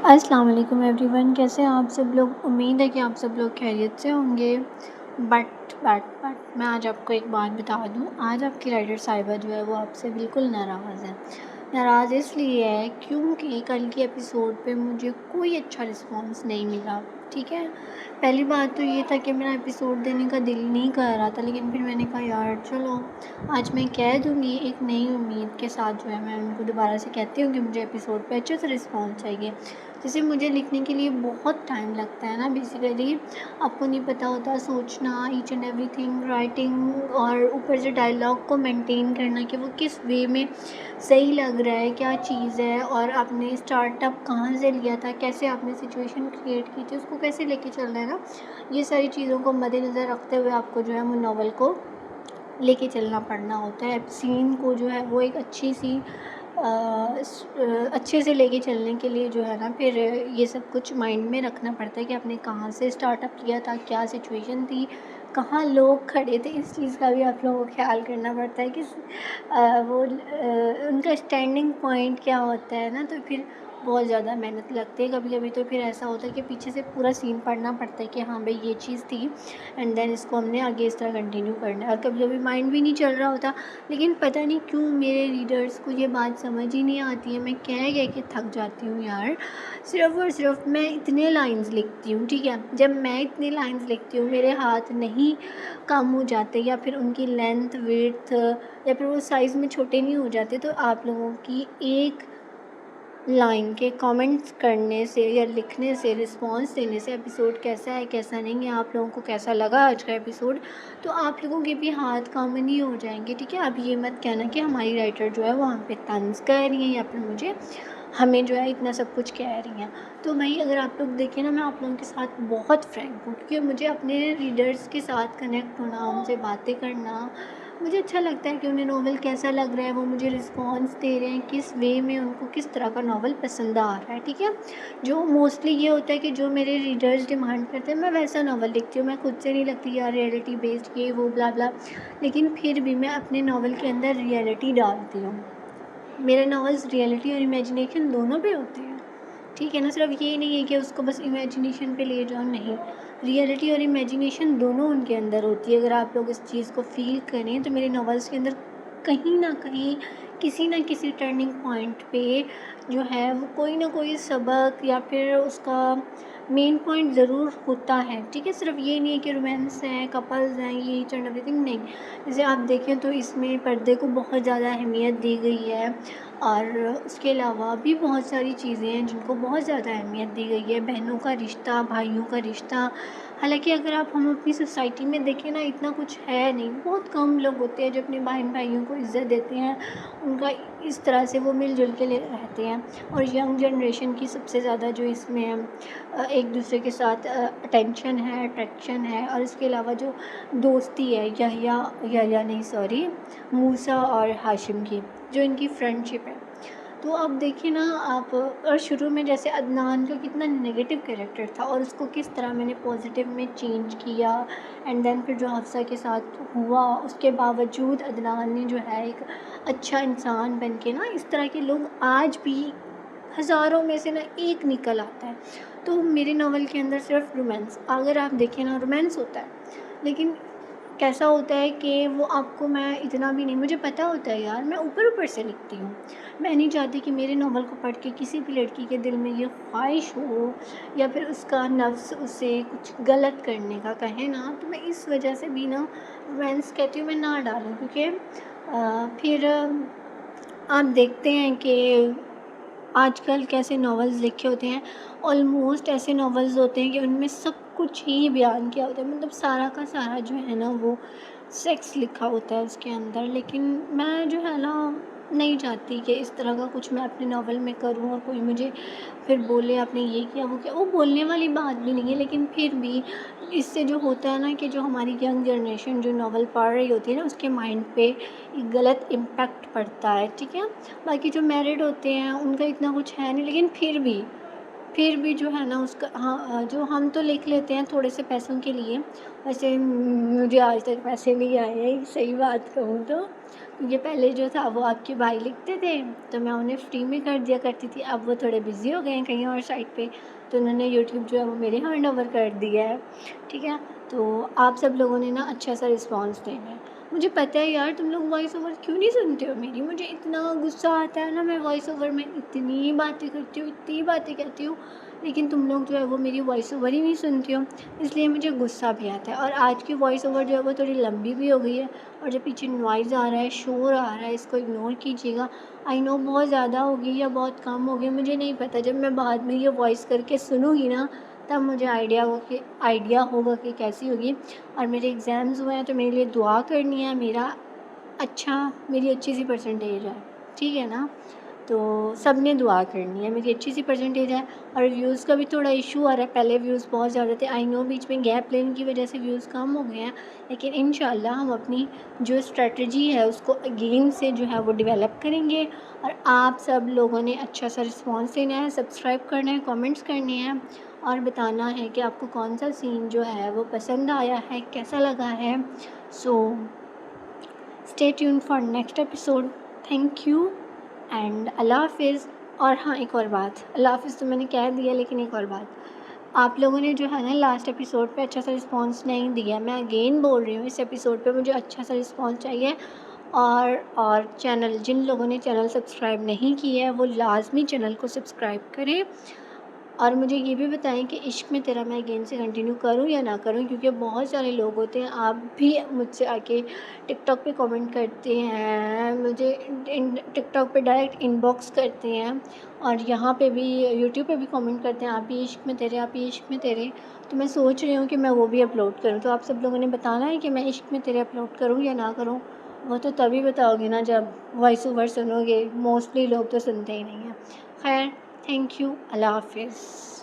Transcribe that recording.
अस्सलाम वालेकुम एवरीवन, कैसे हैं आप सब लोग। उम्मीद है कि आप सब लोग खैरियत से होंगे। बट मैं आज आपको एक बात बता दूं, आज आपकी राइटर साहिबा जो है वो आपसे बिल्कुल नाराज़ है। नाराज़ इसलिए है क्योंकि कल के एपिसोड पे मुझे कोई अच्छा रिस्पांस नहीं मिला। ठीक है, पहली बात तो ये था कि मेरा एपिसोड देने का दिल नहीं कर रहा था, लेकिन फिर मैंने कहा यार चलो आज मैं कह दूँगी, एक नई उम्मीद के साथ जो है मैं उनको दोबारा से कहती हूँ कि मुझे एपिसोड पे अच्छे से रिस्पॉन्स चाहिए। जैसे मुझे लिखने के लिए बहुत टाइम लगता है ना, बेसिकली आपको नहीं पता होता, सोचना ईच एंड एवरीथिंग, राइटिंग और ऊपर से डायलॉग को मेंटेन करना कि वो किस वे में सही लग रहा है, क्या चीज़ है, और आपने स्टार्टअप कहाँ से लिया था, कैसे आपने सिचुएशन क्रिएट की थी, उसको कैसे लेके चलना है ना, ये सारी चीज़ों को मद्देनज़र रखते हुए आपको जो है वो नॉवल को लेके चलना पड़ना होता है। सीन को जो है वो एक अच्छे से लेके चलने के लिए जो है ना, फिर ये सब कुछ माइंड में रखना पड़ता है कि आपने कहाँ से स्टार्टअप किया था, क्या सिचुएशन थी, कहाँ लोग खड़े थे, इस चीज़ का भी आप लोगों को ख्याल करना पड़ता है कि उनका स्टैंडिंग पॉइंट क्या होता है ना, तो फिर बहुत ज़्यादा मेहनत लगती है। कभी कभी तो फिर ऐसा होता है कि पीछे से पूरा सीन पढ़ना पड़ता है कि हाँ भाई ये चीज़ थी एंड देन इसको हमने आगे इस तरह कंटिन्यू करना है, और कभी कभी माइंड भी नहीं चल रहा होता। लेकिन पता नहीं क्यों मेरे रीडर्स को ये बात समझ ही नहीं आती है। मैं कह के थक जाती हूँ यार। सिर्फ़ और सिर्फ मैं इतने लाइंस लिखती हूँ, ठीक है, जब मैं इतनी लाइंस लिखती हूँ मेरे हाथ नहीं कम हो जाते, या फिर उनकी लेंथ विड्थ या फिर वो साइज़ में छोटे नहीं हो जाते, तो आप लोगों की एक लाइन के कमेंट्स करने से या लिखने से, रिस्पॉन्स देने से एपिसोड कैसा है कैसा नहीं है, आप लोगों को कैसा लगा आज का एपिसोड, तो आप लोगों के भी हाथ काम नहीं हो जाएंगे। ठीक है, अब ये मत कहना कि हमारी राइटर जो है वो हम पे तंज कर रही है या फिर मुझे हमें जो है इतना सब कुछ कह रही हैं। तो भाई अगर आप लोग देखें ना, मैं आप लोगों के साथ बहुत फ्रैंक हूँ, क्योंकि मुझे अपने रीडर्स के साथ कनेक्ट होना, उनसे बातें करना मुझे अच्छा लगता है कि उन्हें नॉवल कैसा लग रहा है, वो मुझे रिस्पॉन्स दे रहे हैं किस वे में, उनको किस तरह का नॉवल पसंद आ रहा है। ठीक है, जो मोस्टली ये होता है कि जो मेरे रीडर्स डिमांड करते हैं मैं वैसा नॉवल लिखती हूँ। मैं खुद से नहीं लगती यार रियलिटी बेस्ड ये वो ब्ला ब्ला, लेकिन फिर भी मैं अपने नॉवल के अंदर रियलिटी डालती हूँ। मेरे नॉवेल्स रियलिटी और इमेजिनेशन दोनों पे होते हैं। ठीक है ना, सिर्फ ये नहीं है कि उसको बस इमेजिनेशन पे ले जाओ, नहीं, रियलिटी और इमेजिनेशन दोनों उनके अंदर होती है। अगर आप लोग इस चीज़ को फील करें तो मेरे नॉवेल्स के अंदर कहीं ना कहीं किसी ना किसी टर्निंग पॉइंट पे जो है वो कोई ना कोई सबक या फिर उसका मेन पॉइंट ज़रूर होता है। ठीक है, सिर्फ ये नहीं है कि रोमांस है, कपल्स हैं, ये ईच एंड एवरीथिंग, नहीं। जैसे आप देखें तो इसमें पर्दे को बहुत ज़्यादा अहमियत दी गई है, और उसके अलावा भी बहुत सारी चीज़ें हैं जिनको बहुत ज़्यादा अहमियत दी गई है। बहनों का रिश्ता, भाइयों का रिश्ता, हालांकि अगर आप हम अपनी सोसाइटी में देखें ना, इतना कुछ है नहीं, बहुत कम लोग होते हैं जो अपने बहन भाइयों को इज़्ज़त देते हैं, उनका इस तरह से वो मिलजुल के रहते हैं। और यंग जनरेशन की सबसे ज़्यादा जो इसमें एक दूसरे के साथ अटेंशन है, अट्रैक्शन है, और इसके अलावा जो दोस्ती है, यहिया नहीं सॉरी, मूसा और हाशिम की जो इनकी फ्रेंडशिप है। तो अब देखिए ना आप, और शुरू में जैसे अदनान का कितना नेगेटिव कैरेक्टर था और उसको किस तरह मैंने पॉजिटिव में चेंज किया, एंड देन फिर जो हफ्सा के साथ हुआ उसके बावजूद अदनान ने जो है एक अच्छा इंसान बन के ना, इस तरह के लोग आज भी हज़ारों में से ना एक निकल आता है। तो मेरे नावल के अंदर सिर्फ रोमांस, अगर आप देखें ना रोमांस होता है, लेकिन कैसा होता है कि वो आपको, मैं इतना भी नहीं, मुझे पता होता है यार, मैं ऊपर ऊपर से लिखती हूँ। मैं नहीं चाहती कि मेरे नावल को पढ़ के किसी भी लड़की के दिल में ये ख्वाहिश हो या फिर उसका नफ्स उसे कुछ गलत करने का कहे ना, तो मैं इस वजह से भी ना रोमांस कहती हूँ मैं ना डालूँ, क्योंकि फिर आप देखते हैं कि आजकल कैसे नॉवेल्स लिखे होते हैं, ऑलमोस्ट ऐसे नॉवेल्स होते हैं कि उनमें सब कुछ ही बयान किया होता है, मतलब सारा का सारा जो है ना वो सेक्स लिखा होता है उसके अंदर। लेकिन मैं जो है ना नहीं चाहती कि इस तरह का कुछ मैं अपने नावल में करूँ और कोई मुझे फिर बोले आपने ये किया वो किया, वो बोलने वाली बात भी नहीं है, लेकिन फिर भी इससे जो होता है ना कि जो हमारी यंग जनरेशन जो नावल पढ़ रही होती है ना, उसके माइंड पे एक गलत इम्पैक्ट पड़ता है। ठीक है, बाकी जो मैरिड होते हैं उनका इतना कुछ है नहीं, लेकिन फिर भी जो है ना उसका, हाँ, जो हम तो लिख लेते हैं थोड़े से पैसों के लिए। वैसे मुझे आज तक पैसे नहीं आए हैं, सही बात कहूँ तो। क्योंकि पहले जो था वो आपके भाई लिखते थे, तो मैं उन्हें फ्री में कर दिया करती थी। अब वो थोड़े बिज़ी हो गए हैं कहीं और साइड पे, तो उन्होंने यूट्यूब जो है वो मेरे हैंड ओवर कर दिया है, ठीक है। तो आप सब लोगों ने ना अच्छा सा रिस्पॉन्स देना है। मुझे पता है यार तुम लोग वॉइस ओवर क्यों नहीं सुनते हो मेरी, मुझे इतना गुस्सा आता है ना, मैं वॉइस ओवर में इतनी बातें करती हूँ, इतनी बातें कहती हूँ, लेकिन तुम लोग जो है वो मेरी वॉइस ओवर ही नहीं सुनते हो, इसलिए मुझे गुस्सा भी आता है। और आज की वॉइस ओवर जो है वो थोड़ी लंबी भी हो गई है, और जो पीछे नॉइज़ आ रहा है, शोर आ रहा है, इसको इग्नोर कीजिएगा। आई नो बहुत ज़्यादा होगी या बहुत कम होगी, मुझे नहीं पता। जब मैं बाद में ये वॉइस करके सुनूँगी ना, तब मुझे आइडिया होगा कि कैसी होगी। और मेरे एग्ज़ाम्स हुए हैं, तो मेरे लिए दुआ करनी है, मेरी अच्छी सी परसेंटेज है, ठीक है ना। तो सब ने दुआ करनी है, मेरी अच्छी सी परसेंटेज है। और व्यूज़ का भी थोड़ा इशू आ रहा है, पहले व्यूज़ बहुत ज़्यादा थे, आई नो बीच में गैप लेने की वजह से व्यूज़ कम हो गए हैं, लेकिन इंशाल्लाह हम अपनी जो स्ट्रेटजी है उसको अगेन से जो है वो डेवलप करेंगे। और आप सब लोगों ने अच्छा सा रिस्पॉन्स देना है, सब्सक्राइब करना है, कमेंट्स करने हैं, और बताना है कि आपको कौन सा सीन जो है वो पसंद आया है, कैसा लगा है। So stay tune for next episode. Thank you and अल्लाह हाफ़िज़। और हाँ, एक और बात, अल्लाह हाफ़िज़ तो मैंने कह दिया, लेकिन एक और बात, आप लोगों ने जो है ना लास्ट एपिसोड पे अच्छा सा रिस्पॉन्स नहीं दिया। मैं अगेन बोल रही हूँ, इस एपिसोड पे मुझे अच्छा सा रिस्पॉन्स चाहिए। और जिन लोगों ने चैनल सब्सक्राइब नहीं किया है वो लाज़मी चैनल को सब्सक्राइब करें। और मुझे ये भी बताएं कि इश्क में तेरा मैं अगेन से कंटिन्यू करूं या ना करूं, क्योंकि बहुत सारे लोग होते हैं, आप भी मुझसे आके टिकटॉक पे कमेंट करते हैं, मुझे टिकटॉक पे डायरेक्ट इनबॉक्स करते हैं, और यहाँ पे भी यूट्यूब पे भी कमेंट करते हैं, आप भी इश्क में तेरे, आप भी इश्क में तेरे। तो मैं सोच रही हूँ कि मैं वो भी अपलोड करूँ। तो आप सब लोगों ने बताना है कि मैं इश्क में तेरे अपलोड करूँ या ना करूँ। वो तो तभी बताओगे ना जब वॉइस ओवर सुनोगे, मोस्टली लोग तो सुनते ही नहीं हैं। खैर, थैंक यू, अल्लाह हाफ़िज़।